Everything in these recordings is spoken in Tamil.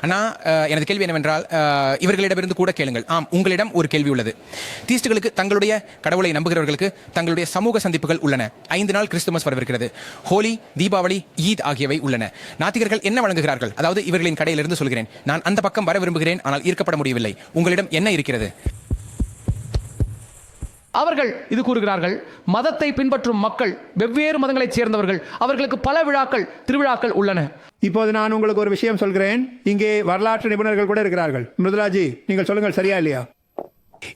ஆனால் எனது கேள்வி என்னவென்றால் இவர்களிடமிருந்து கூட கேளுங்கள். ஆம், உங்களிடம் ஒரு கேள்வி உள்ளது. தீஸ்டுகளுக்கு, தங்களுடைய கடவுளை நம்புகிறவர்களுக்கு தங்களுடைய சமூக சந்திப்புகள் உள்ளன. 5 நாள் கிறிஸ்துமஸ் வரவிருக்கிறது. ஹோலி, தீபாவளி, ஈத் ஆகியவை உள்ளன. நாத்திகர்கள் என்ன வழங்குகிறார்கள்? அதாவது இவர்களின் கடையிலிருந்து சொல்கிறேன். நான் அந்த பக்கம் வர விரும்புகிறேன், ஆனால் ஈர்க்கப்பட முடியவில்லை. உங்களிடம் என்ன இருக்கிறது? அவர்கள் இது கூறுகிறார்கள், மதத்தை பின்பற்றும் மக்கள், வெவ்வேறு மதங்களைச் சேர்ந்தவர்கள், அவர்களுக்கு பல விழாக்கள், திருவிழாக்கள் உள்ளன. இப்போது நான் உங்களுக்கு ஒரு விஷயம் சொல்கிறேன். இங்கே வரலாற்று நிபுணர்கள் கூட இருக்கிறார்கள். மிருதுலாஜி, நீங்கள் சொல்லுங்கள், சரியா இல்லையா?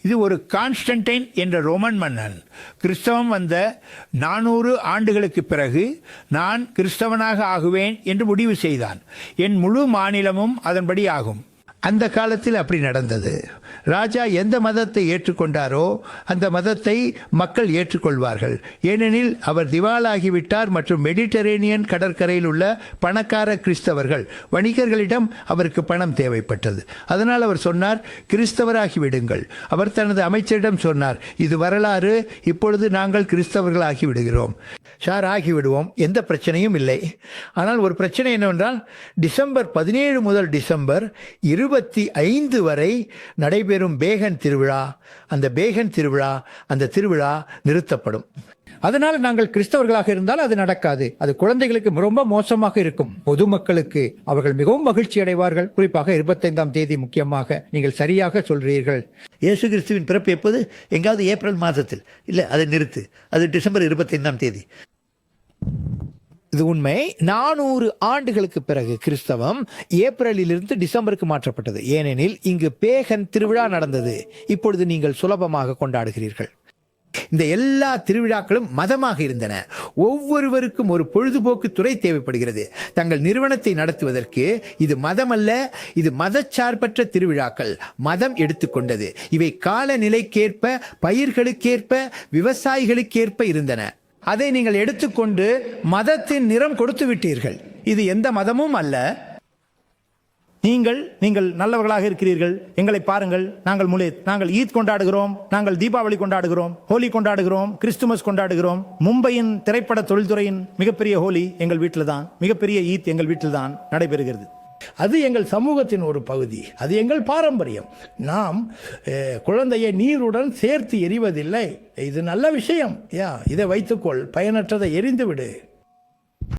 இது ஒரு கான்ஸ்டன்டைன் என்ற ரோமன் மன்னன் கிறிஸ்தவம் வந்த 400 ஆண்டுகளுக்கு பிறகு நான் கிறிஸ்தவனாக ஆகுவேன் என்று முடிவு செய்தான். என் முழு மாநிலமும் அதன்படி ஆகும். அந்த காலத்தில் அப்படி நடந்தது. ராஜா எந்த மதத்தை ஏற்றுக்கொண்டாரோ அந்த மதத்தை மக்கள் ஏற்றுக்கொள்வார்கள். ஏனெனில் அவர் திவாலாகிவிட்டார் மற்றும் மெடிட்டரேனியன் கடற்கரையில் உள்ள பணக்கார கிறிஸ்தவர்கள் வணிகர்களிடம் அவருக்கு பணம் தேவைப்பட்டது. அதனால் அவர் சொன்னார், கிறிஸ்தவராகி விடுங்கள். அவர் தனது அமைச்சரிடம் சொன்னார், இது வரலாறு, இப்பொழுது நாங்கள் கிறிஸ்தவர்களாகி விடுகிறோம். ஷார் ஆகிவிடுவோம், எந்த பிரச்சனையும் இல்லை. ஆனால் ஒரு பிரச்சனை என்னவென்றால், டிசம்பர் 17 முதல் டிசம்பர் 25 வரை நடைபெறும் பேகன் திருவிழா, அந்த திருவிழா நிறுத்தப்படும். அதனால் நாங்கள் கிறிஸ்தவர்களாக இருந்தால் அது நடக்காது. அது குழந்தைகளுக்கு ரொம்ப மோசமாக இருக்கும். பொதுமக்களுக்கு அவர்கள் மிகவும் மகிழ்ச்சி அடைவார்கள். குறிப்பாக 25ஆம் தேதி முக்கியமாக. நீங்கள் சரியாக சொல்றீர்கள். இயேசு கிறிஸ்துவின் பிறப்பு எப்போது? எங்காவது ஏப்ரல் மாதத்தில் இல்லை, அதை நிறுத்து. அது டிசம்பர் 25ஆம் தேதி. இது உண்மை. 400 ஆண்டுகளுக்கு பிறகு கிறிஸ்தவம் ஏப்ரலிலிருந்து டிசம்பருக்கு மாற்றப்பட்டது. ஏனெனில் இங்கு பேகன் திருவிழா நடந்தது. இப்பொழுது நீங்கள் சுலபமாக கொண்டாடுகிறீர்கள். இந்த எல்லா திருவிழாக்களும் மதமாக இருந்தன. ஒவ்வொருவருக்கும் ஒரு பொழுதுபோக்கு துறை தேவைப்படுகிறது. தங்கள் நிறுவனத்தை நடத்துவதற்கு இது மதம் அல்ல, இது மதச்சார்பற்ற திருவிழாக்கள். மதம் எடுத்துக்கொண்டது. இவை காலநிலைக்கேற்ப, பயிர்களுக்கேற்ப, விவசாயிகளுக்கேற்ப இருந்தன. அதை நீங்கள் எடுத்துக்கொண்டு மதத்தின் நிறம் கொடுத்து விட்டீர்கள். இது எந்த மதமும் அல்ல. நீங்கள் நல்லவர்களாக இருக்கிறீர்கள். எங்களை பாருங்கள். நாங்கள் ஈத் கொண்டாடுகிறோம், நாங்கள் தீபாவளி கொண்டாடுகிறோம், ஹோலி கொண்டாடுகிறோம், கிறிஸ்துமஸ் கொண்டாடுகிறோம். மும்பையின் திரைப்பட தொழில்துறையின் மிகப்பெரிய ஹோலி எங்கள் வீட்டில் தான், மிகப்பெரிய ஈத் எங்கள் வீட்டில் தான் நடைபெறுகிறது. அது எங்கள் சமூகத்தின் ஒரு பகுதி. அது எங்கள் பாரம்பரியம். நாம் குழந்தையை நீருடன் சேர்த்து எறிவதில்லை. இது நல்ல விஷயம். இதை வைத்துக்கொள், பயனற்றதை எரிந்து விடு.